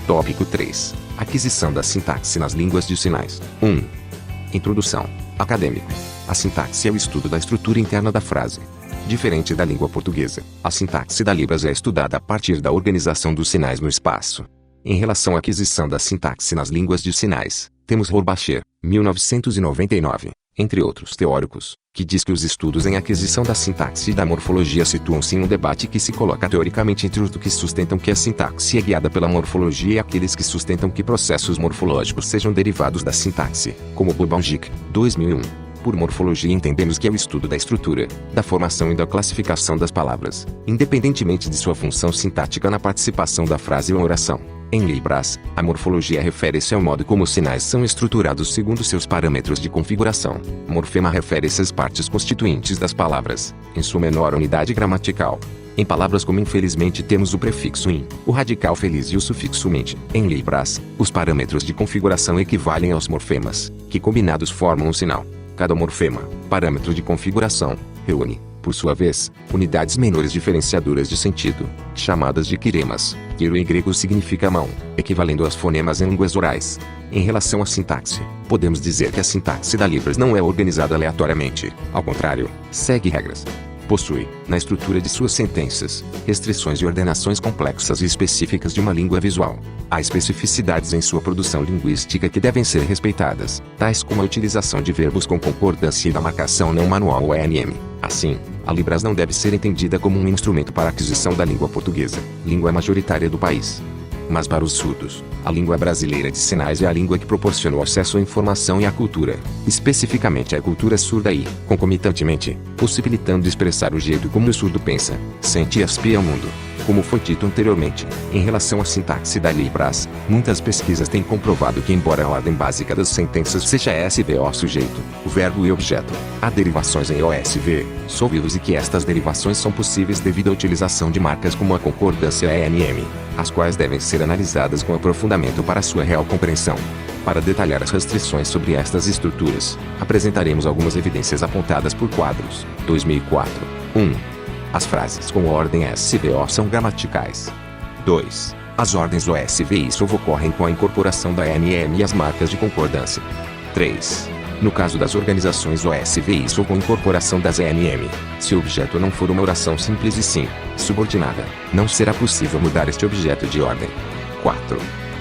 Tópico 3. Aquisição da sintaxe nas línguas de sinais. 1. Introdução. Acadêmica. A sintaxe é o estudo da estrutura interna da frase. Diferente da língua portuguesa, a sintaxe da Libras é estudada a partir da organização dos sinais no espaço. Em relação à aquisição da sintaxe nas línguas de sinais, temos Rohrbacher, 1999, entre outros teóricos, que diz que os estudos em aquisição da sintaxe e da morfologia situam-se em um debate que se coloca teoricamente entre os que sustentam que a sintaxe é guiada pela morfologia e aqueles que sustentam que processos morfológicos sejam derivados da sintaxe, como Bobanjic, 2001. Por morfologia entendemos que é o estudo da estrutura, da formação e da classificação das palavras, independentemente de sua função sintática na participação da frase ou oração. Em Libras, a morfologia refere-se ao modo como os sinais são estruturados segundo seus parâmetros de configuração. Morfema refere-se às partes constituintes das palavras, em sua menor unidade gramatical. Em palavras como infelizmente temos o prefixo in, o radical feliz e o sufixo mente. Em Libras, os parâmetros de configuração equivalem aos morfemas, que combinados formam um sinal. Cada morfema, parâmetro de configuração, reúne, por sua vez, unidades menores diferenciadoras de sentido, chamadas de quiremas. Quiro em grego significa mão, equivalendo aos fonemas em línguas orais. Em relação à sintaxe, podemos dizer que a sintaxe da Libras não é organizada aleatoriamente, ao contrário, segue regras. Possui, na estrutura de suas sentenças, restrições e ordenações complexas e específicas de uma língua visual. Há especificidades em sua produção linguística que devem ser respeitadas, tais como a utilização de verbos com concordância e da marcação não manual ou ENM. Assim, a Libras não deve ser entendida como um instrumento para a aquisição da língua portuguesa, língua majoritária do país. Mas para os surdos, a língua brasileira de sinais é a língua que proporciona o acesso à informação e à cultura, especificamente à cultura surda e, concomitantemente, possibilitando expressar o jeito como o surdo pensa, sente e aspira ao mundo. Como foi dito anteriormente, em relação à sintaxe da Libras, muitas pesquisas têm comprovado que embora a ordem básica das sentenças seja SVO sujeito, o verbo e objeto, há derivações em OSV, sovivos e que estas derivações são possíveis devido à utilização de marcas como a concordância ENM, as quais devem ser analisadas com aprofundamento para sua real compreensão. Para detalhar as restrições sobre estas estruturas, apresentaremos algumas evidências apontadas por Quadros, 2004. 1. As frases com ordem SVO são gramaticais. 2. As ordens OSV e SOV ocorrem com a incorporação da ENM e as marcas de concordância. 3. No caso das organizações OSV e SOV com incorporação das ENM, se o objeto não for uma oração simples e sim, subordinada, não será possível mudar este objeto de ordem. 4.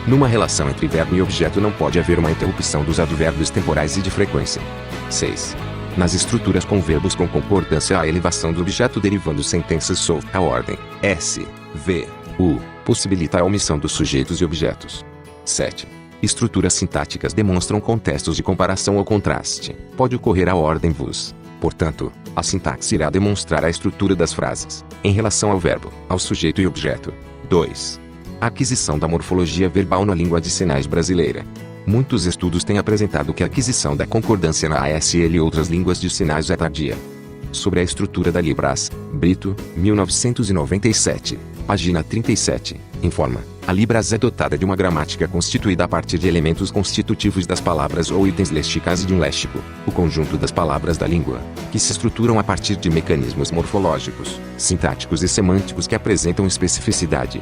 Numa relação entre verbo e objeto não pode haver uma interrupção dos advérbios temporais e de frequência. 6. Nas estruturas com verbos com concordância há elevação do objeto derivando sentenças sob a ordem S, V, U, possibilita a omissão dos sujeitos e objetos. 7. Estruturas sintáticas demonstram contextos de comparação ou contraste. Pode ocorrer a ordem vos. Portanto, a sintaxe irá demonstrar a estrutura das frases, em relação ao verbo, ao sujeito e objeto. 2. A aquisição da morfologia verbal na língua de sinais brasileira. Muitos estudos têm apresentado que a aquisição da concordância na ASL e outras línguas de sinais é tardia. Sobre a estrutura da Libras, Brito, 1997, página 37, informa: a Libras é dotada de uma gramática constituída a partir de elementos constitutivos das palavras ou itens lexicais e de um léxico, o conjunto das palavras da língua, que se estruturam a partir de mecanismos morfológicos, sintáticos e semânticos que apresentam especificidade.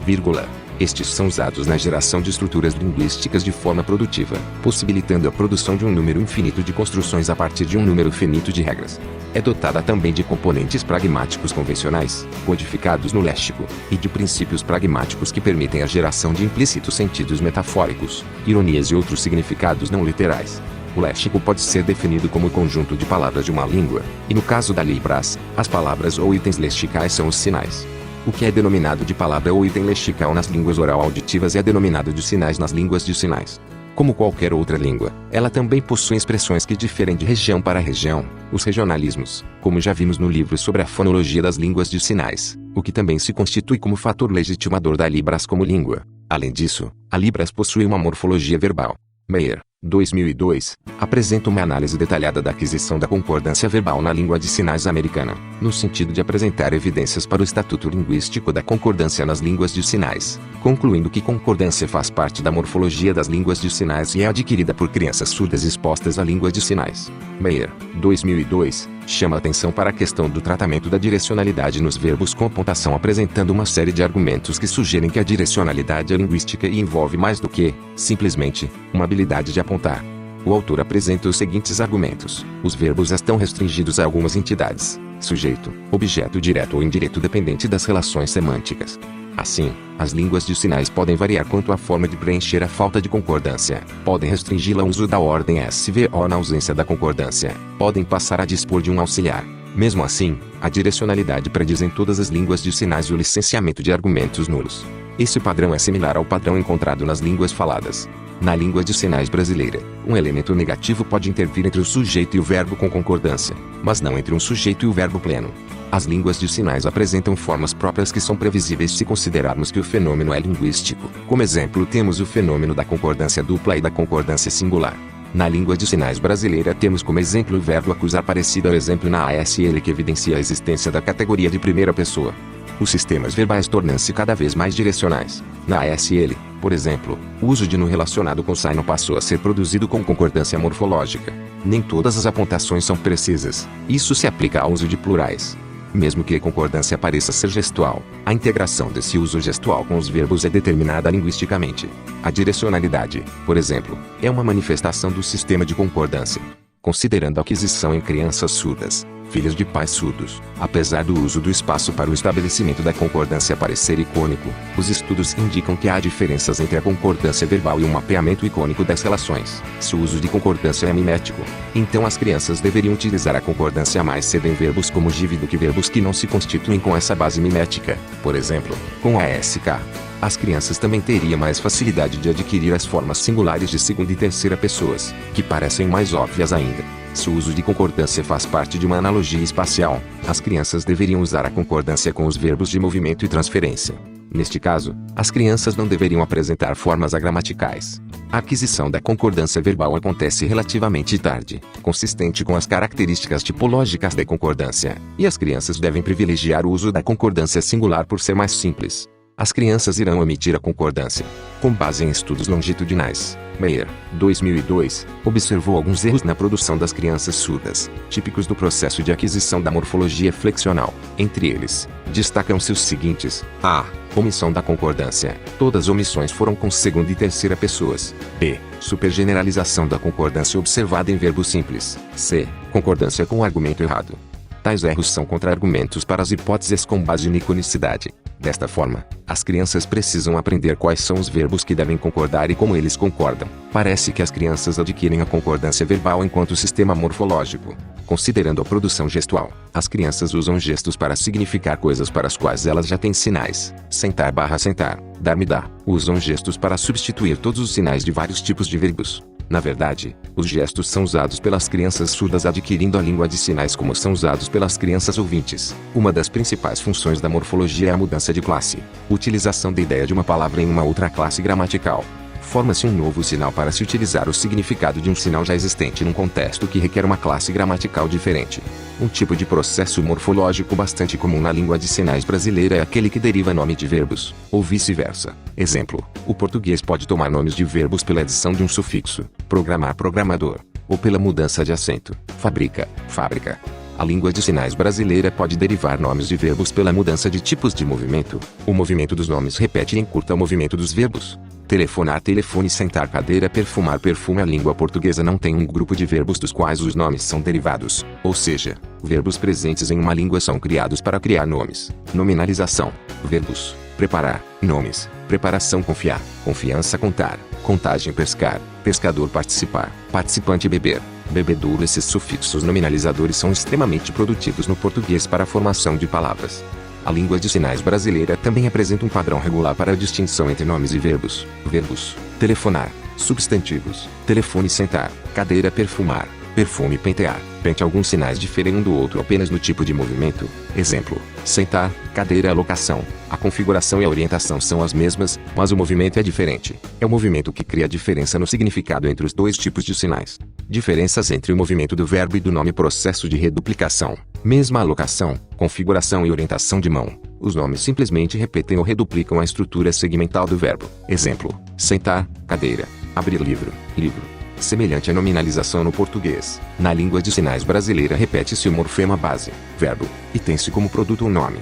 Vírgula. Estes são usados na geração de estruturas linguísticas de forma produtiva, possibilitando a produção de um número infinito de construções a partir de um número finito de regras. É dotada também de componentes pragmáticos convencionais, codificados no léxico, e de princípios pragmáticos que permitem a geração de implícitos sentidos metafóricos, ironias e outros significados não literais. O léxico pode ser definido como o conjunto de palavras de uma língua, e no caso da Libras, as palavras ou itens lexicais são os sinais. O que é denominado de palavra ou item lexical nas línguas oral-auditivas é denominado de sinais nas línguas de sinais. Como qualquer outra língua, ela também possui expressões que diferem de região para região, os regionalismos, como já vimos no livro sobre a fonologia das línguas de sinais, o que também se constitui como fator legitimador da Libras como língua. Além disso, a Libras possui uma morfologia verbal. Meyer, 2002, apresenta uma análise detalhada da aquisição da concordância verbal na língua de sinais americana, no sentido de apresentar evidências para o estatuto linguístico da concordância nas línguas de sinais, concluindo que concordância faz parte da morfologia das línguas de sinais e é adquirida por crianças surdas expostas à língua de sinais. Meyer, 2002, Chama atenção para a questão do tratamento da direcionalidade nos verbos com pontuação, apresentando uma série de argumentos que sugerem que a direcionalidade é linguística e envolve mais do que, simplesmente, uma habilidade de apontar. O autor apresenta os seguintes argumentos. Os verbos estão restringidos a algumas entidades: sujeito, objeto direto ou indireto, dependente das relações semânticas. Assim, as línguas de sinais podem variar quanto à forma de preencher a falta de concordância. Podem restringi-la ao uso da ordem SVO na ausência da concordância. Podem passar a dispor de um auxiliar. Mesmo assim, a direcionalidade prediz em todas as línguas de sinais o licenciamento de argumentos nulos. Esse padrão é similar ao padrão encontrado nas línguas faladas. Na língua de sinais brasileira, um elemento negativo pode intervir entre o sujeito e o verbo com concordância, mas não entre um sujeito e o verbo pleno. As línguas de sinais apresentam formas próprias que são previsíveis se considerarmos que o fenômeno é linguístico. Como exemplo, temos o fenômeno da concordância dupla e da concordância singular. Na língua de sinais brasileira temos como exemplo o verbo acusar, parecido ao exemplo na ASL, que evidencia a existência da categoria de primeira pessoa. Os sistemas verbais tornam-se cada vez mais direcionais. Na ASL, por exemplo, o uso de no relacionado com signo passou a ser produzido com concordância morfológica. Nem todas as apontações são precisas. Isso se aplica ao uso de plurais. Mesmo que a concordância pareça ser gestual, a integração desse uso gestual com os verbos é determinada linguisticamente. A direcionalidade, por exemplo, é uma manifestação do sistema de concordância. Considerando a aquisição em crianças surdas, filhos de pais surdos, apesar do uso do espaço para o estabelecimento da concordância parecer icônico, os estudos indicam que há diferenças entre a concordância verbal e o mapeamento icônico das relações. Se o uso de concordância é mimético, então as crianças deveriam utilizar a concordância mais cedo em verbos como give do que verbos que não se constituem com essa base mimética. Por exemplo, com a SK, as crianças também teriam mais facilidade de adquirir as formas singulares de segunda e terceira pessoas, que parecem mais óbvias ainda. Se o uso de concordância faz parte de uma analogia espacial, as crianças deveriam usar a concordância com os verbos de movimento e transferência. Neste caso, as crianças não deveriam apresentar formas agramaticais. A aquisição da concordância verbal acontece relativamente tarde, consistente com as características tipológicas da concordância, e as crianças devem privilegiar o uso da concordância singular por ser mais simples. As crianças irão omitir a concordância. Com base em estudos longitudinais, Meyer, 2002, observou alguns erros na produção das crianças surdas, típicos do processo de aquisição da morfologia flexional. Entre eles, destacam-se os seguintes: a. Omissão da concordância. Todas as omissões foram com segunda e terceira pessoas. b. Supergeneralização da concordância observada em verbo simples. c. Concordância com o argumento errado. Tais erros são contra-argumentos para as hipóteses com base em iconicidade. Desta forma, as crianças precisam aprender quais são os verbos que devem concordar e como eles concordam. Parece que as crianças adquirem a concordância verbal enquanto sistema morfológico. Considerando a produção gestual, as crianças usam gestos para significar coisas para as quais elas já têm sinais. Sentar/sentar, dar-me dá. Usam gestos para substituir todos os sinais de vários tipos de verbos. Na verdade, os gestos são usados pelas crianças surdas adquirindo a língua de sinais como são usados pelas crianças ouvintes. Uma das principais funções da morfologia é a mudança de classe. Utilização da ideia de uma palavra em uma outra classe gramatical. Forma-se um novo sinal para se utilizar o significado de um sinal já existente num contexto que requer uma classe gramatical diferente. Um tipo de processo morfológico bastante comum na língua de sinais brasileira é aquele que deriva nome de verbos, ou vice-versa. Exemplo: o português pode tomar nomes de verbos pela adição de um sufixo, programar, programador, ou pela mudança de acento, fabrica, fábrica. A língua de sinais brasileira pode derivar nomes de verbos pela mudança de tipos de movimento. O movimento dos nomes repete e encurta o movimento dos verbos. Telefonar, telefone, sentar, cadeira, perfumar, perfume. A língua portuguesa não tem um grupo de verbos dos quais os nomes são derivados, ou seja, verbos presentes em uma língua são criados para criar nomes. Nominalização. Verbos: preparar, nomes, preparação, confiar, confiança, contar, contagem, pescar, pescador, participar, participante, beber, bebedouro. Esses sufixos nominalizadores são extremamente produtivos no português para a formação de palavras. A língua de sinais brasileira também apresenta um padrão regular para a distinção entre nomes e verbos. Verbos: telefonar, substantivos, telefone, sentar, cadeira, perfumar, perfume, pentear. Pente. Alguns sinais diferem um do outro apenas no tipo de movimento. Exemplo: sentar, cadeira. A locação, a configuração e a orientação são as mesmas, mas o movimento é diferente. É o movimento que cria a diferença no significado entre os dois tipos de sinais. Diferenças entre o movimento do verbo e do nome. Processo de reduplicação. Mesma alocação, configuração e orientação de mão. Os nomes simplesmente repetem ou reduplicam a estrutura segmental do verbo. Exemplo: sentar, cadeira. Abrir livro, livro. Semelhante à nominalização no português, na língua de sinais brasileira repete-se o morfema base, verbo, e tem-se como produto um nome.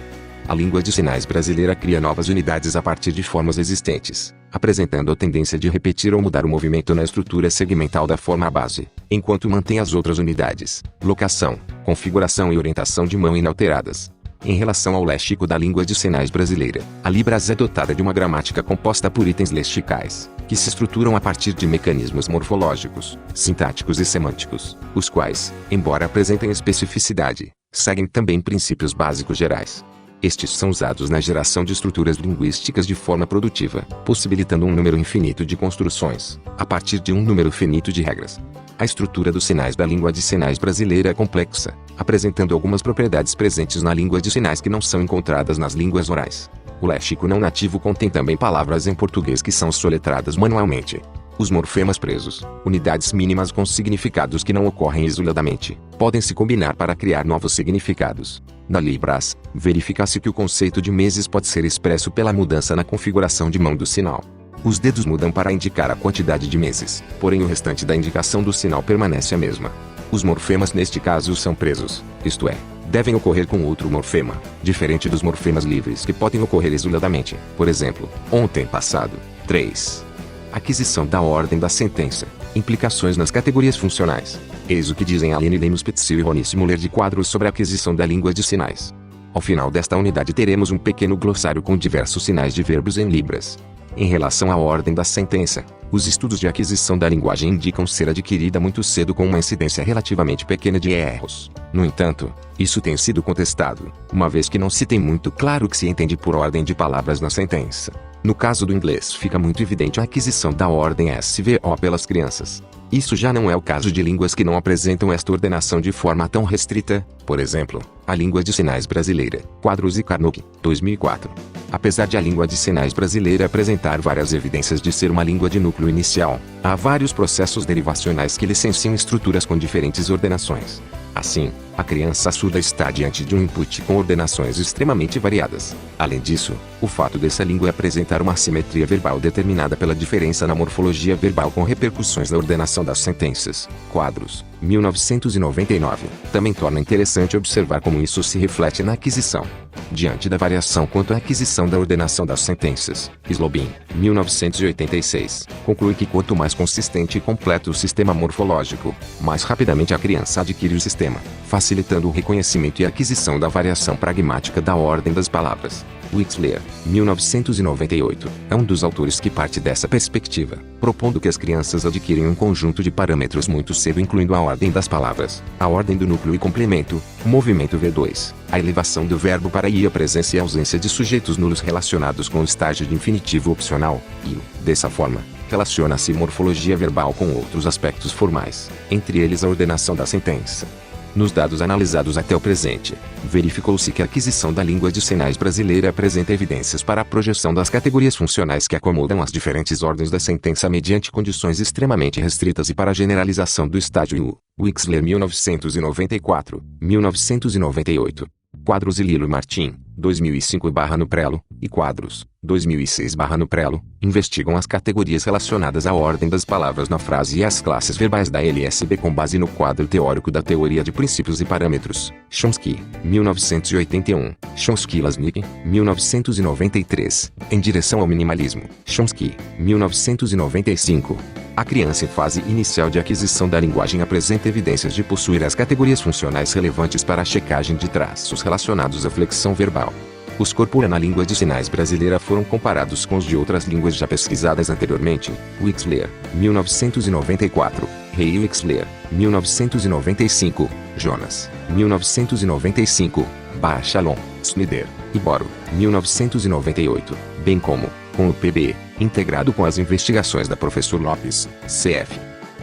A língua de sinais brasileira cria novas unidades a partir de formas existentes, apresentando a tendência de repetir ou mudar o movimento na estrutura segmental da forma base, enquanto mantém as outras unidades, locação, configuração e orientação de mão inalteradas. Em relação ao léxico da língua de sinais brasileira, a Libras é dotada de uma gramática composta por itens lexicais, que se estruturam a partir de mecanismos morfológicos, sintáticos e semânticos, os quais, embora apresentem especificidade, seguem também princípios básicos gerais. Estes são usados na geração de estruturas linguísticas de forma produtiva, possibilitando um número infinito de construções, a partir de um número finito de regras. A estrutura dos sinais da língua de sinais brasileira é complexa, apresentando algumas propriedades presentes na língua de sinais que não são encontradas nas línguas orais. O léxico não nativo contém também palavras em português que são soletradas manualmente. Os morfemas presos, unidades mínimas com significados que não ocorrem isoladamente, podem se combinar para criar novos significados. Na Libras, verifica-se que o conceito de meses pode ser expresso pela mudança na configuração de mão do sinal. Os dedos mudam para indicar a quantidade de meses, porém o restante da indicação do sinal permanece a mesma. Os morfemas neste caso são presos, isto é, devem ocorrer com outro morfema, diferente dos morfemas livres que podem ocorrer isoladamente, por exemplo, ontem passado. 3. Aquisição da ordem da sentença. Implicações nas categorias funcionais. Eis o que dizem Aline Lemos-Petzil e Ronice Muller de Quadros sobre a aquisição da língua de sinais. Ao final desta unidade teremos um pequeno glossário com diversos sinais de verbos em Libras. Em relação à ordem da sentença, os estudos de aquisição da linguagem indicam ser adquirida muito cedo com uma incidência relativamente pequena de erros. No entanto, isso tem sido contestado, uma vez que não se tem muito claro o que se entende por ordem de palavras na sentença. No caso do inglês fica muito evidente a aquisição da ordem SVO pelas crianças. Isso já não é o caso de línguas que não apresentam esta ordenação de forma tão restrita, por exemplo, a língua de sinais brasileira, Quadros e Carnot, 2004. Apesar de a língua de sinais brasileira apresentar várias evidências de ser uma língua de núcleo inicial, há vários processos derivacionais que licenciam estruturas com diferentes ordenações. Assim, a criança surda está diante de um input com ordenações extremamente variadas. Além disso, o fato dessa língua apresentar uma assimetria verbal determinada pela diferença na morfologia verbal com repercussões na ordenação das sentenças, Quadros, 1999, também torna interessante observar como isso se reflete na aquisição. Diante da variação quanto à aquisição da ordenação das sentenças, Slobin, 1986, conclui que quanto mais consistente e completo o sistema morfológico, mais rapidamente a criança adquire o sistema, facilitando o reconhecimento e aquisição da variação pragmática da ordem das palavras. Wixler, 1998, é um dos autores que parte dessa perspectiva, propondo que as crianças adquirem um conjunto de parâmetros muito cedo incluindo a ordem das palavras, a ordem do núcleo e complemento, o movimento V2, a elevação do verbo para I, a presença e ausência de sujeitos nulos relacionados com o estágio de infinitivo opcional, e, dessa forma, relaciona-se morfologia verbal com outros aspectos formais, entre eles a ordenação da sentença. Nos dados analisados até o presente, verificou-se que a aquisição da língua de sinais brasileira apresenta evidências para a projeção das categorias funcionais que acomodam as diferentes ordens da sentença mediante condições extremamente restritas e para a generalização do estágio U. Wixler 1994, 1998. Quadros e Lilo Martin, 2005/Nuprelo, e Quadros, 2006/Nuprelo, investigam as categorias relacionadas à ordem das palavras na frase e às classes verbais da LSB com base no quadro teórico da teoria de princípios e parâmetros, Chomsky, 1981, Chomsky-Lasnik, 1993, em direção ao minimalismo, Chomsky, 1995. A criança em fase inicial de aquisição da linguagem apresenta evidências de possuir as categorias funcionais relevantes para a checagem de traços relacionados à flexão verbal. Os corpora na língua de sinais brasileira foram comparados com os de outras línguas já pesquisadas anteriormente. Wixler, 1994, Rei Wixler, 1995, Jonas, 1995, Bachalon, Snyder e Boro, 1998, bem como, com o PB, integrado com as investigações da Professor Lopes, CF.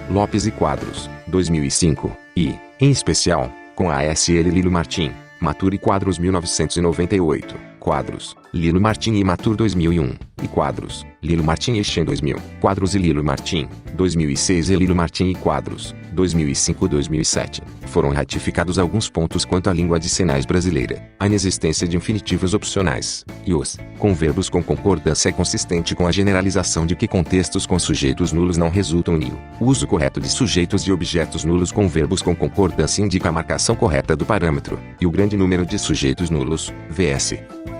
Lopes e Quadros, 2005, e, em especial, com a ASL Lilo Martin, Matur e Quadros 1998, Quadros, Lilo Martin e Matur 2001, e Quadros, Lilo Martin e Shen 2000, Quadros e Lilo Martin, 2006 e Lilo Martin e Quadros, 2005-2007, foram ratificados alguns pontos quanto à língua de sinais brasileira. A inexistência de infinitivos opcionais, e os, com verbos com concordância é consistente com a generalização de que contextos com sujeitos nulos não resultam em o uso correto de sujeitos e objetos nulos com verbos com concordância indica a marcação correta do parâmetro, e o grande número de sujeitos nulos, vs.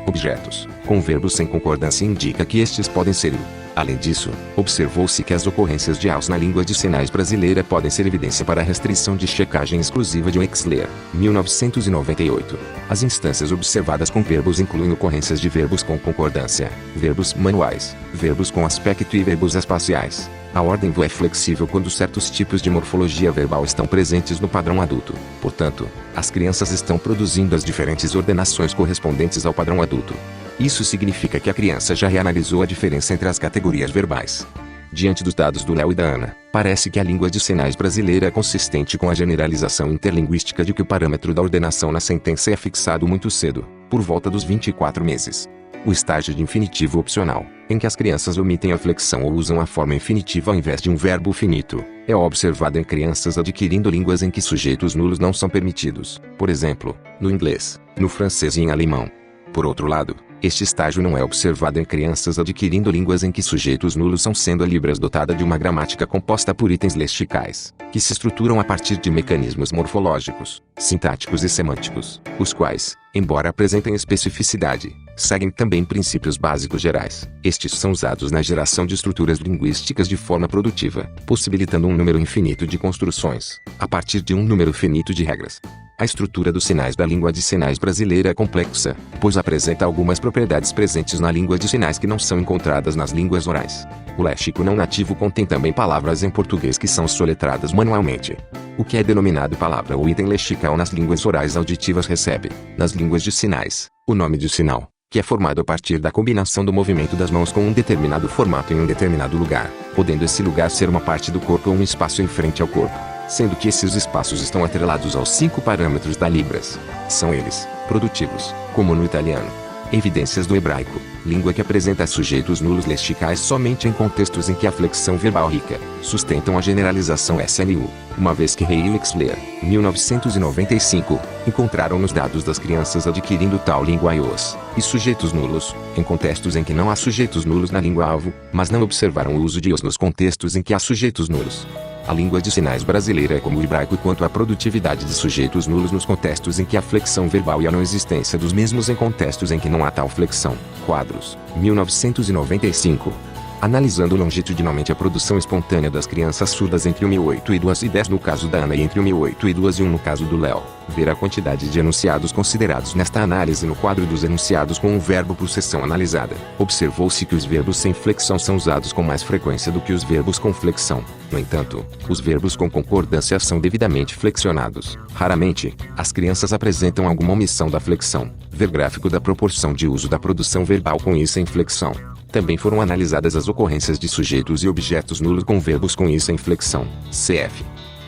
objetos, com verbos sem concordância indica que estes podem ser o. Além disso, observou-se que as ocorrências de AUS na língua de sinais brasileira podem ser evidência para a restrição de checagem exclusiva de Wexler, 1998. As instâncias observadas com verbos incluem ocorrências de verbos com concordância, verbos manuais, verbos com aspecto e verbos espaciais. A ordem VO é flexível quando certos tipos de morfologia verbal estão presentes no padrão adulto. Portanto, as crianças estão produzindo as diferentes ordenações correspondentes ao padrão adulto. Isso significa que a criança já reanalisou a diferença entre as categorias verbais. Diante dos dados do Léo e da Ana, parece que a língua de sinais brasileira é consistente com a generalização interlinguística de que o parâmetro da ordenação na sentença é fixado muito cedo, por volta dos 24 meses. O estágio de infinitivo opcional, em que as crianças omitem a flexão ou usam a forma infinitiva ao invés de um verbo finito, é observado em crianças adquirindo línguas em que sujeitos nulos não são permitidos, por exemplo, no inglês, no francês e em alemão. Por outro lado, este estágio não é observado em crianças adquirindo línguas em que sujeitos nulos são, sendo a Libras dotada de uma gramática composta por itens lexicais, que se estruturam a partir de mecanismos morfológicos, sintáticos e semânticos, os quais, embora apresentem especificidade, seguem também princípios básicos gerais. Estes são usados na geração de estruturas linguísticas de forma produtiva, possibilitando um número infinito de construções, a partir de um número finito de regras. A estrutura dos sinais da língua de sinais brasileira é complexa, pois apresenta algumas propriedades presentes na língua de sinais que não são encontradas nas línguas orais. O léxico não nativo contém também palavras em português que são soletradas manualmente. O que é denominado palavra ou item lexical nas línguas orais auditivas recebe, nas línguas de sinais, o nome de sinal, que é formado a partir da combinação do movimento das mãos com um determinado formato em um determinado lugar, podendo esse lugar ser uma parte do corpo ou um espaço em frente ao corpo, sendo que esses espaços estão atrelados aos 5 parâmetros da Libras. São eles, produtivos, como no italiano. Evidências do hebraico, língua que apresenta sujeitos nulos lexicais somente em contextos em que a flexão verbal rica, sustentam a generalização SNU, uma vez que Rey e Wexler, 1995, encontraram nos dados das crianças adquirindo tal língua os, e sujeitos nulos, em contextos em que não há sujeitos nulos na língua-alvo, mas não observaram o uso de os nos contextos em que há sujeitos nulos. A língua de sinais brasileira é como o hebraico quanto à produtividade de sujeitos nulos nos contextos em que há flexão verbal e a não existência dos mesmos em contextos em que não há tal flexão. Quadros, 1995. Analisando longitudinalmente a produção espontânea das crianças surdas entre 1.008 e 2 no caso da Ana e entre 1.008 e 2 no caso do Léo, ver a quantidade de enunciados considerados nesta análise no quadro dos enunciados com um verbo por seção analisada. Observou-se que os verbos sem flexão são usados com mais frequência do que os verbos com flexão. No entanto, os verbos com concordância são devidamente flexionados. Raramente, as crianças apresentam alguma omissão da flexão. Ver gráfico da proporção de uso da produção verbal com e sem flexão. Também foram analisadas as ocorrências de sujeitos e objetos nulos com verbos com e sem flexão. Cf.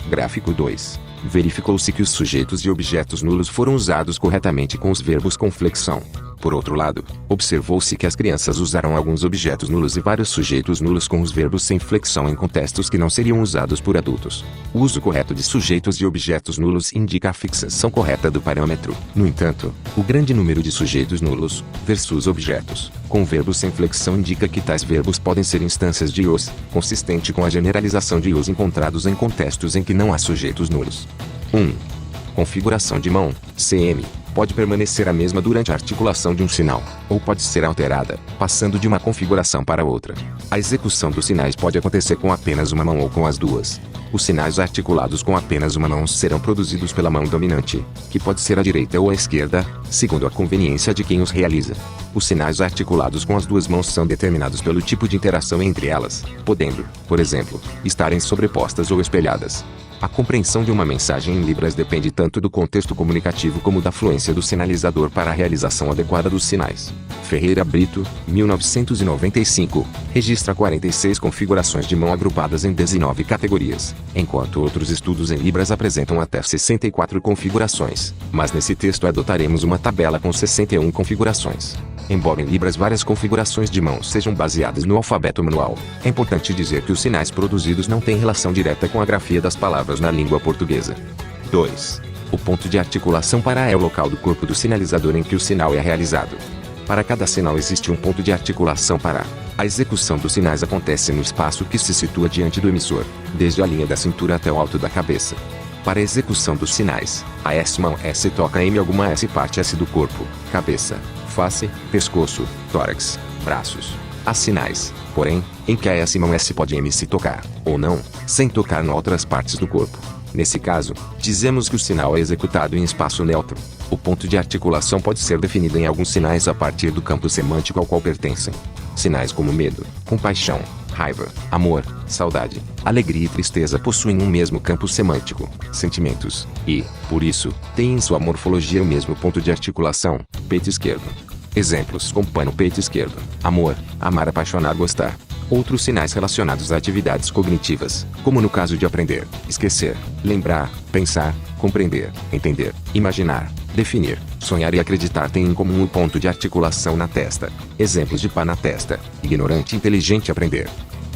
Gráfico 2. Verificou-se que os sujeitos e objetos nulos foram usados corretamente com os verbos com flexão. Por outro lado, observou-se que as crianças usaram alguns objetos nulos e vários sujeitos nulos com os verbos sem flexão em contextos que não seriam usados por adultos. O uso correto de sujeitos e objetos nulos indica a fixação correta do parâmetro. No entanto, o grande número de sujeitos nulos, versus objetos, com verbos sem flexão indica que tais verbos podem ser instâncias de os, consistente com a generalização de os encontrados em contextos em que não há sujeitos nulos. 1. Configuração de mão, CM. Pode permanecer a mesma durante a articulação de um sinal, ou pode ser alterada, passando de uma configuração para outra. A execução dos sinais pode acontecer com apenas uma mão ou com as duas. Os sinais articulados com apenas uma mão serão produzidos pela mão dominante, que pode ser a direita ou a esquerda, segundo a conveniência de quem os realiza. Os sinais articulados com as duas mãos são determinados pelo tipo de interação entre elas, podendo, por exemplo, estarem sobrepostas ou espelhadas. A compreensão de uma mensagem em Libras depende tanto do contexto comunicativo como da fluência do sinalizador para a realização adequada dos sinais. Ferreira Brito, 1995, registra 46 configurações de mão agrupadas em 19 categorias, enquanto outros estudos em Libras apresentam até 64 configurações, mas nesse texto adotaremos uma tabela com 61 configurações. Embora em Libras várias configurações de mãos sejam baseadas no alfabeto manual, é importante dizer que os sinais produzidos não têm relação direta com a grafia das palavras na língua portuguesa. 2. O ponto de articulação para é o local do corpo do sinalizador em que o sinal é realizado. Para cada sinal existe um ponto de articulação para. A execução dos sinais acontece no espaço que se situa diante do emissor, desde a linha da cintura até o alto da cabeça. Para a execução dos sinais, a S mão S toca em alguma S parte S do corpo, cabeça, face, pescoço, tórax, braços. Há sinais, porém, em que a S mão S pode se tocar, ou não, sem tocar em outras partes do corpo. Nesse caso, dizemos que o sinal é executado em espaço neutro. O ponto de articulação pode ser definido em alguns sinais a partir do campo semântico ao qual pertencem. Sinais como medo, compaixão, raiva, amor, saudade, alegria e tristeza possuem um mesmo campo semântico, sentimentos, e, por isso, têm em sua morfologia o mesmo ponto de articulação, peito esquerdo. Exemplos como pano peito esquerdo, amor, amar apaixonar gostar. Outros sinais relacionados a atividades cognitivas, como no caso de aprender, esquecer, lembrar, pensar, compreender, entender, imaginar, definir, sonhar e acreditar têm em comum o ponto de articulação na testa. Exemplos de pá na testa, ignorante e inteligente aprender.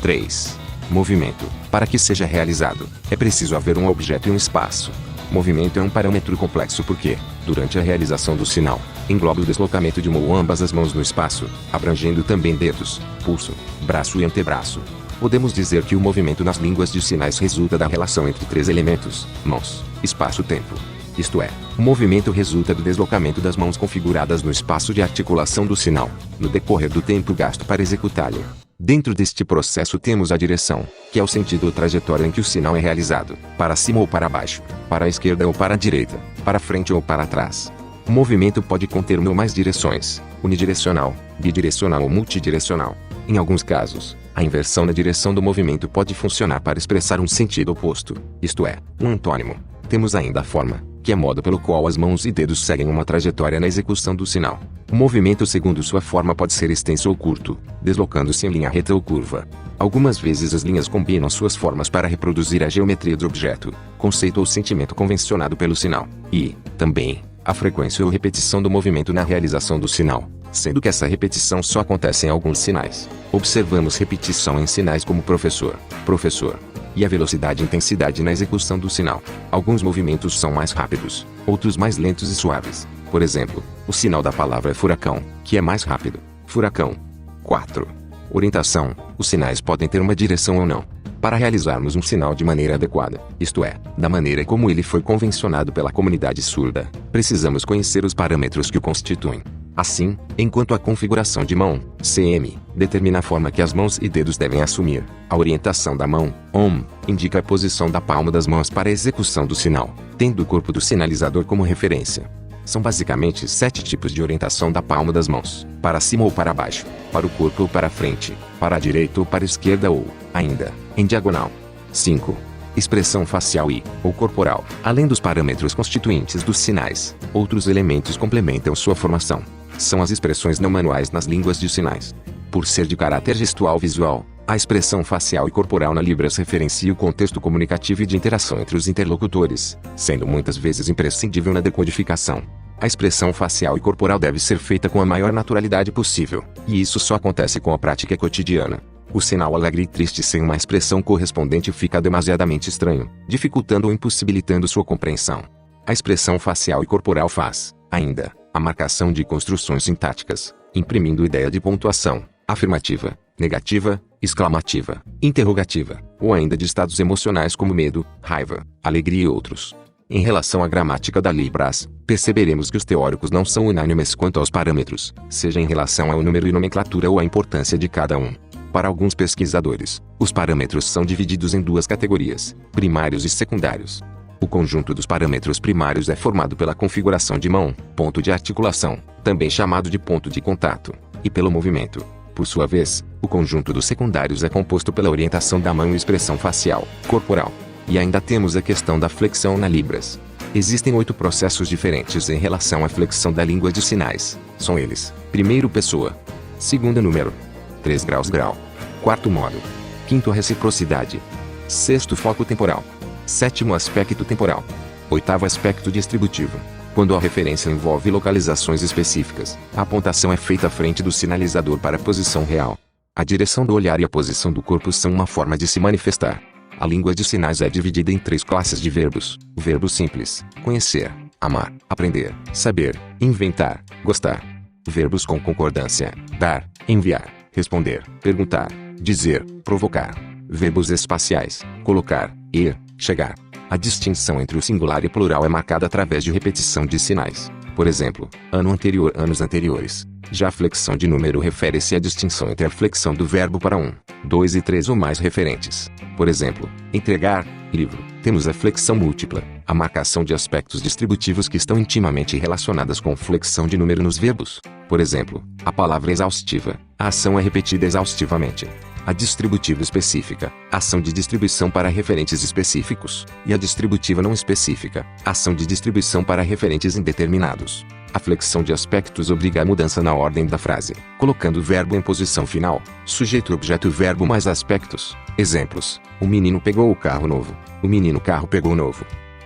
3. Movimento. Para que seja realizado, é preciso haver um objeto e um espaço. Movimento é um parâmetro complexo porque, durante a realização do sinal, engloba o deslocamento de uma ou ambas as mãos no espaço, abrangendo também dedos, pulso, braço e antebraço. Podemos dizer que o movimento nas línguas de sinais resulta da relação entre três elementos: mãos, espaço-tempo. Isto é, o movimento resulta do deslocamento das mãos configuradas no espaço de articulação do sinal, no decorrer do tempo gasto para executá-lo. Dentro deste processo temos a direção, que é o sentido ou trajetória em que o sinal é realizado, para cima ou para baixo, para a esquerda ou para a direita, para frente ou para trás. O movimento pode conter uma ou mais direções, unidirecional, bidirecional ou multidirecional. Em alguns casos, a inversão na direção do movimento pode funcionar para expressar um sentido oposto, isto é, um antônimo. Temos ainda a forma, que é modo pelo qual as mãos e dedos seguem uma trajetória na execução do sinal. O movimento segundo sua forma pode ser extenso ou curto, deslocando-se em linha reta ou curva. Algumas vezes as linhas combinam suas formas para reproduzir a geometria do objeto, conceito ou sentimento convencionado pelo sinal. E, também, a frequência ou repetição do movimento na realização do sinal, sendo que essa repetição só acontece em alguns sinais. Observamos repetição em sinais como professor, professor, e a velocidade e intensidade na execução do sinal. Alguns movimentos são mais rápidos, outros mais lentos e suaves. Por exemplo, o sinal da palavra é furacão, que é mais rápido. Furacão. 4. Orientação. Os sinais podem ter uma direção ou não. Para realizarmos um sinal de maneira adequada, isto é, da maneira como ele foi convencionado pela comunidade surda, precisamos conhecer os parâmetros que o constituem. Assim, enquanto a configuração de mão, CM, determina a forma que as mãos e dedos devem assumir, a orientação da mão, OM, indica a posição da palma das mãos para a execução do sinal, tendo o corpo do sinalizador como referência. São basicamente 7 tipos de orientação da palma das mãos: para cima ou para baixo, para o corpo ou para frente, para a direita ou para a esquerda ou, ainda, em diagonal. 5. Expressão facial ou corporal. Além dos parâmetros constituintes dos sinais, outros elementos complementam sua formação. São as expressões não manuais nas línguas de sinais. Por ser de caráter gestual visual, a expressão facial e corporal na Libras referencia o contexto comunicativo e de interação entre os interlocutores, sendo muitas vezes imprescindível na decodificação. A expressão facial e corporal deve ser feita com a maior naturalidade possível, e isso só acontece com a prática cotidiana. O sinal alegre e triste sem uma expressão correspondente fica demasiadamente estranho, dificultando ou impossibilitando sua compreensão. A expressão facial e corporal faz, ainda, a marcação de construções sintáticas, imprimindo ideia de pontuação, afirmativa, negativa, exclamativa, interrogativa, ou ainda de estados emocionais como medo, raiva, alegria e outros. Em relação à gramática da Libras, perceberemos que os teóricos não são unânimes quanto aos parâmetros, seja em relação ao número e nomenclatura ou à importância de cada um. Para alguns pesquisadores, os parâmetros são divididos em duas categorias, primários e secundários. O conjunto dos parâmetros primários é formado pela configuração de mão, ponto de articulação, também chamado de ponto de contato, e pelo movimento. Por sua vez, o conjunto dos secundários é composto pela orientação da mão e expressão facial, corporal. E ainda temos a questão da flexão na Libras. Existem 8 processos diferentes em relação à flexão da língua de sinais. São eles: primeiro pessoa, segundo número, 3 graus grau, quarto modo, quinto a reciprocidade, sexto foco temporal, sétimo aspecto temporal, oitavo aspecto distributivo. Quando a referência envolve localizações específicas, a apontação é feita à frente do sinalizador para a posição real. A direção do olhar e a posição do corpo são uma forma de se manifestar. A língua de sinais é dividida em 3 classes de verbos: verbo simples, conhecer, amar, aprender, saber, inventar, gostar. Verbos com concordância: dar, enviar, responder, perguntar, dizer, provocar. Verbos espaciais: colocar, ir, chegar. A distinção entre o singular e plural é marcada através de repetição de sinais. Por exemplo, ano anterior, anos anteriores. Já a flexão de número refere-se à distinção entre a flexão do verbo para 1, 2 e 3 ou mais referentes. Por exemplo, entregar, livro. Temos a flexão múltipla, a marcação de aspectos distributivos que estão intimamente relacionadas com flexão de número nos verbos. Por exemplo, a palavra exaustiva, a ação é repetida exaustivamente. A distributiva específica, ação de distribuição para referentes específicos, e a distributiva não específica, ação de distribuição para referentes indeterminados. A flexão de aspectos obriga a mudança na ordem da frase, colocando o verbo em posição final, sujeito objeto verbo mais aspectos. Exemplos: o menino pegou o carro novo, o menino carro pegou novo.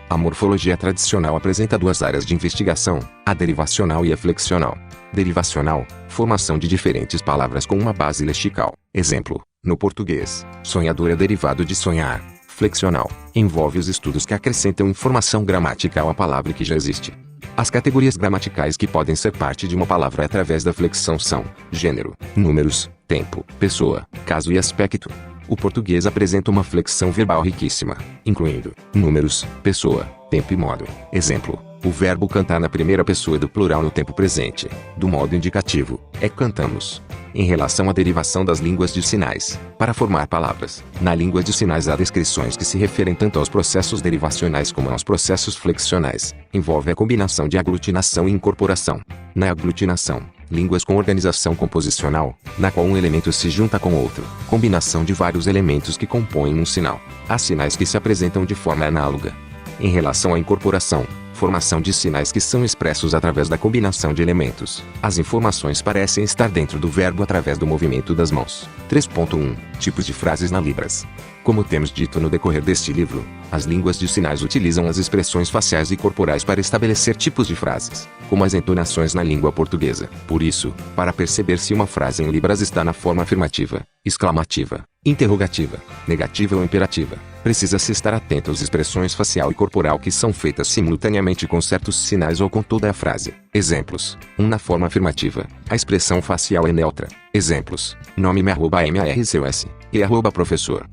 A morfologia tradicional apresenta 2 áreas de investigação, a derivacional e a flexional. Derivacional, formação de diferentes palavras com uma base lexical. Exemplo: no português, sonhador é derivado de sonhar. Flexional, envolve os estudos que acrescentam informação gramatical à palavra que já existe. As categorias gramaticais que podem ser parte de uma palavra através da flexão são: gênero, números, tempo, pessoa, caso e aspecto. O português apresenta uma flexão verbal riquíssima, incluindo números, pessoa, tempo e modo. Exemplo: o verbo cantar na primeira pessoa do plural no tempo presente, do modo indicativo, é cantamos. Em relação à derivação das línguas de sinais, para formar palavras, na língua de sinais há descrições que se referem tanto aos processos derivacionais como aos processos flexionais. Envolve a combinação de aglutinação e incorporação. Na aglutinação, línguas com organização composicional, na qual um elemento se junta com outro, combinação de vários elementos que compõem um sinal. Há sinais que se apresentam de forma análoga. Em relação à incorporação, formação de sinais que são expressos através da combinação de elementos. As informações parecem estar dentro do verbo através do movimento das mãos. 3.1 Tipos de frases na Libras. Como temos dito no decorrer deste livro, as línguas de sinais utilizam as expressões faciais e corporais para estabelecer tipos de frases, como as entonações na língua portuguesa. Por isso, para perceber se uma frase em Libras está na forma afirmativa, exclamativa, interrogativa, negativa ou imperativa, precisa-se estar atento às expressões facial e corporal que são feitas simultaneamente com certos sinais ou com toda a frase. Exemplos: 1 na forma afirmativa, a expressão facial é neutra. Exemplos: nome me @marcus e @professor.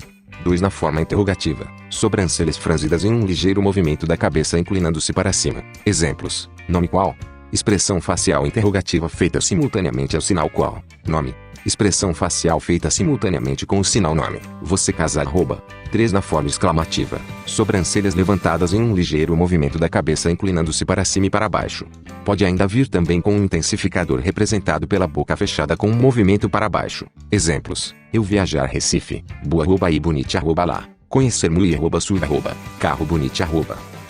2 na forma interrogativa, sobrancelhas franzidas em um ligeiro movimento da cabeça inclinando-se para cima. Exemplos: nome qual? Expressão facial interrogativa feita simultaneamente ao sinal qual. Nome. Expressão facial feita simultaneamente com o sinal nome. Você casar. 3 na forma exclamativa, sobrancelhas levantadas em um ligeiro movimento da cabeça inclinando-se para cima e para baixo. Pode ainda vir também com um intensificador representado pela boca fechada com um movimento para baixo. Exemplos: eu viajar Recife, boa e bonite lá. Conhecer mulher sua carro bonite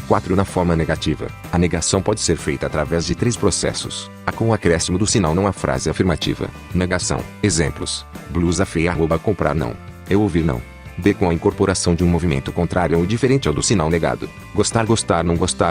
4 na forma negativa. A negação pode ser feita através de 3 processos. A com o acréscimo do sinal não a frase afirmativa. Negação. Exemplos: blusa feia comprar não. Eu ouvir não. B com a incorporação de um movimento contrário ou diferente ao do sinal negado. Gostar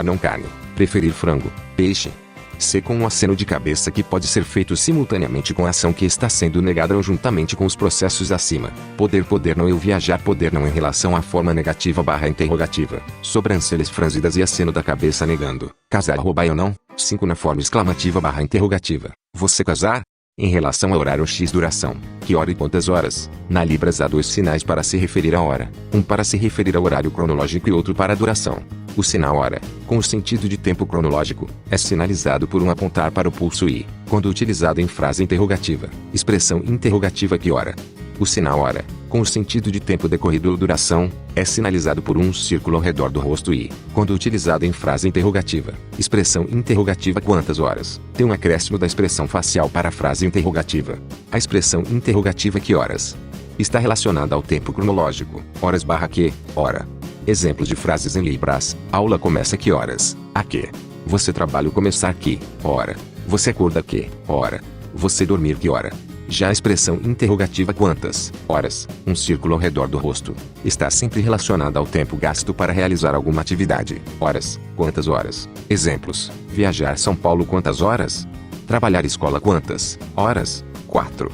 não carne. Preferir frango, peixe. C com um aceno de cabeça que pode ser feito simultaneamente com a ação que está sendo negada ou juntamente com os processos acima. Poder não. Eu viajar poder não em relação à forma negativa / interrogativa. Sobrancelhas franzidas e aceno da cabeça negando. Casar eu não. 5 na forma exclamativa / interrogativa. Você casar? Em relação ao horário X duração, que hora e quantas horas? Na Libras há 2 sinais para se referir à hora. Um para se referir ao horário cronológico e outro para a duração. O sinal hora, com o sentido de tempo cronológico, é sinalizado por um apontar para o pulso I, quando utilizado em frase interrogativa. Expressão interrogativa que hora. O sinal hora, com o sentido de tempo decorrido ou duração, é sinalizado por um círculo ao redor do rosto I, quando utilizado em frase interrogativa. Expressão interrogativa quantas horas, tem um acréscimo da expressão facial para a frase interrogativa. A expressão interrogativa que horas está relacionada ao tempo cronológico, horas / que, hora. Exemplos de frases em Libras: aula começa que horas, a que. Você trabalha começar que, hora. Você acorda que, hora. Você dormir que hora. Já a expressão interrogativa quantas horas, um círculo ao redor do rosto, está sempre relacionada ao tempo gasto para realizar alguma atividade. Horas, quantas horas. Exemplos: viajar São Paulo quantas horas? Trabalhar escola quantas horas? 4.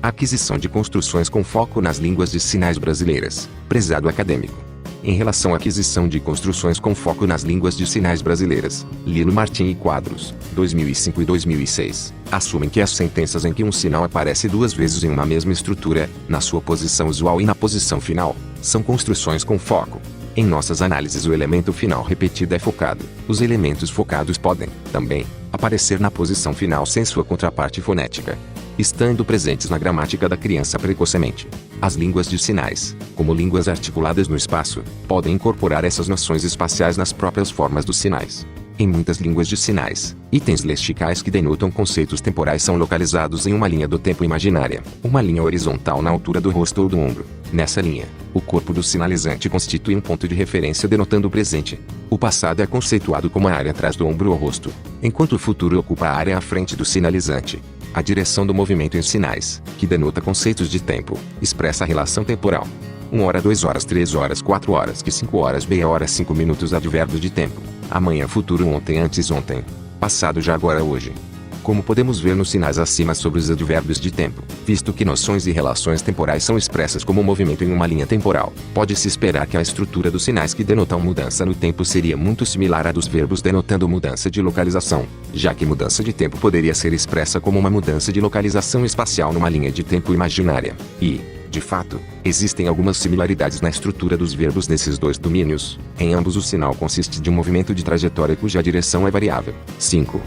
Aquisição de construções com foco nas línguas de sinais brasileiras. Prezado acadêmico. Em relação à aquisição de construções com foco nas línguas de sinais brasileiras, Lilo Martim e Quadros, 2005 e 2006, assumem que as sentenças em que um sinal aparece duas vezes em uma mesma estrutura, na sua posição usual e na posição final, são construções com foco. Em nossas análises, o elemento final repetido é focado. Os elementos focados podem, também, aparecer na posição final sem sua contraparte fonética, estando presentes na gramática da criança precocemente. As línguas de sinais, como línguas articuladas no espaço, podem incorporar essas noções espaciais nas próprias formas dos sinais. Em muitas línguas de sinais, itens lexicais que denotam conceitos temporais são localizados em uma linha do tempo imaginária, uma linha horizontal na altura do rosto ou do ombro. Nessa linha, o corpo do sinalizante constitui um ponto de referência denotando o presente. O passado é conceituado como a área atrás do ombro ou rosto, enquanto o futuro ocupa a área à frente do sinalizante. A direção do movimento em sinais, que denota conceitos de tempo, expressa a relação temporal. 1 hora, 2 horas, 3 horas, 4 horas, que 5 horas, meia hora, 5 minutos, advérbio de tempo. Amanhã, futuro, ontem, antes, ontem. Passado, já, agora, hoje. Como podemos ver nos sinais acima sobre os advérbios de tempo, visto que noções e relações temporais são expressas como movimento em uma linha temporal, pode-se esperar que a estrutura dos sinais que denotam mudança no tempo seria muito similar à dos verbos denotando mudança de localização, já que mudança de tempo poderia ser expressa como uma mudança de localização espacial numa linha de tempo imaginária. E, de fato, existem algumas similaridades na estrutura dos verbos nesses dois domínios. Em ambos, o sinal consiste de um movimento de trajetória cuja direção é variável. 5.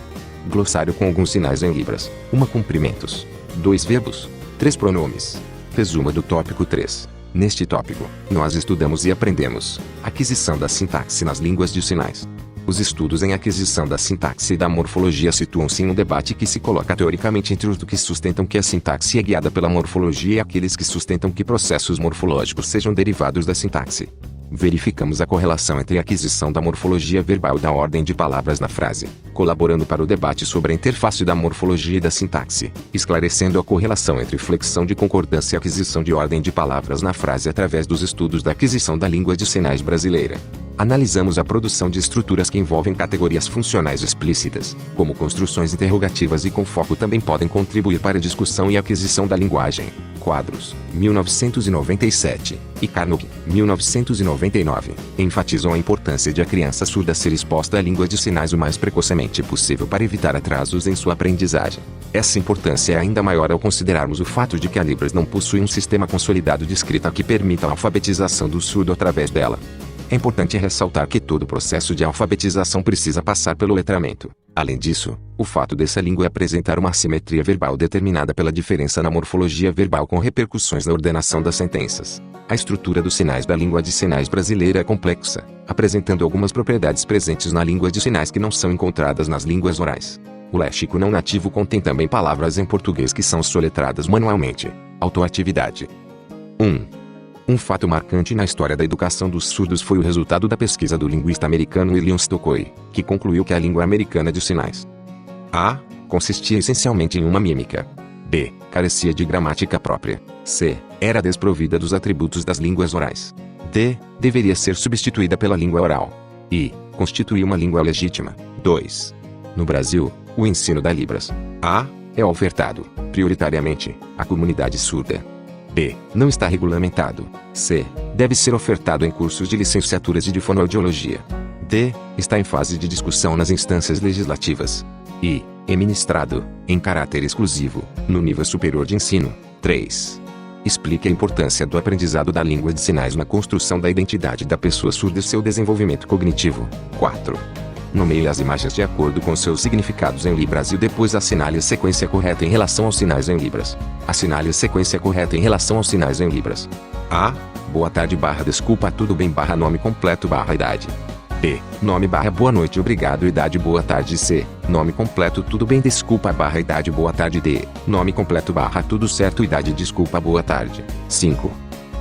Glossário com alguns sinais em libras. 1 cumprimentos. 2 verbos. 3 pronomes. Resumo do tópico 3. Neste tópico, nós estudamos e aprendemos aquisição da sintaxe nas línguas de sinais. Os estudos em aquisição da sintaxe e da morfologia situam-se em um debate que se coloca teoricamente entre os que sustentam que a sintaxe é guiada pela morfologia e aqueles que sustentam que processos morfológicos sejam derivados da sintaxe. Verificamos a correlação entre a aquisição da morfologia verbal e da ordem de palavras na frase, colaborando para o debate sobre a interface da morfologia e da sintaxe, esclarecendo a correlação entre flexão de concordância e aquisição de ordem de palavras na frase através dos estudos da aquisição da língua de sinais brasileira. Analisamos a produção de estruturas que envolvem categorias funcionais explícitas, como construções interrogativas e com foco também podem contribuir para a discussão e aquisição da linguagem. Quadros, 1997, e Carnot, 1999, enfatizam a importância de a criança surda ser exposta à língua de sinais o mais precocemente possível para evitar atrasos em sua aprendizagem. Essa importância é ainda maior ao considerarmos o fato de que a Libras não possui um sistema consolidado de escrita que permita a alfabetização do surdo através dela. É importante ressaltar que todo o processo de alfabetização precisa passar pelo letramento. Além disso, o fato dessa língua apresentar uma assimetria verbal determinada pela diferença na morfologia verbal com repercussões na ordenação das sentenças. A estrutura dos sinais da língua de sinais brasileira é complexa, apresentando algumas propriedades presentes na língua de sinais que não são encontradas nas línguas orais. O léxico não nativo contém também palavras em português que são soletradas manualmente. Autoatividade. 1. Um fato marcante na história da educação dos surdos foi o resultado da pesquisa do linguista americano William Stokely, que concluiu que a língua americana de sinais A. consistia essencialmente em uma mímica. B. carecia de gramática própria. C. era desprovida dos atributos das línguas orais. D. deveria ser substituída pela língua oral. E. constituía uma língua legítima. 2. No Brasil, o ensino da Libras A. é ofertado, prioritariamente, à comunidade surda. B. não está regulamentado. C. deve ser ofertado em cursos de licenciaturas e de fonoaudiologia. D. está em fase de discussão nas instâncias legislativas. E. é ministrado, em caráter exclusivo, no nível superior de ensino. 3. Explique a importância do aprendizado da língua de sinais na construção da identidade da pessoa surda e seu desenvolvimento cognitivo. 4. Nomeie as imagens de acordo com seus significados em Libras e depois assinale a sequência correta em relação aos sinais em Libras. Assinale a sequência correta em relação aos sinais em Libras. A. Boa tarde / desculpa tudo bem / nome completo / idade. B. Nome / boa noite obrigado idade boa tarde. C. Nome completo tudo bem desculpa / idade boa tarde. D. Nome completo / tudo certo idade desculpa boa tarde. 5.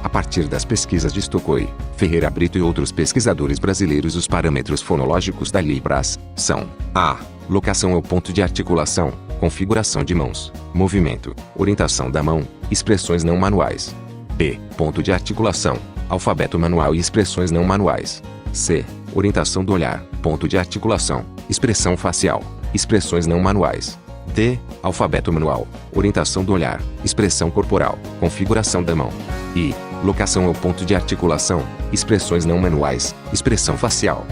A partir das pesquisas de Stokely, Ferreira Brito e outros pesquisadores brasileiros, os parâmetros fonológicos da Libras são: A. locação ou ponto de articulação, configuração de mãos, movimento, orientação da mão, expressões não manuais. B. Ponto de articulação, alfabeto manual e expressões não manuais. C. Orientação do olhar, ponto de articulação, expressão facial, expressões não manuais. D. Alfabeto manual, orientação do olhar, expressão corporal, configuração da mão. I. Locação ou ponto de articulação, expressões não manuais, expressão facial.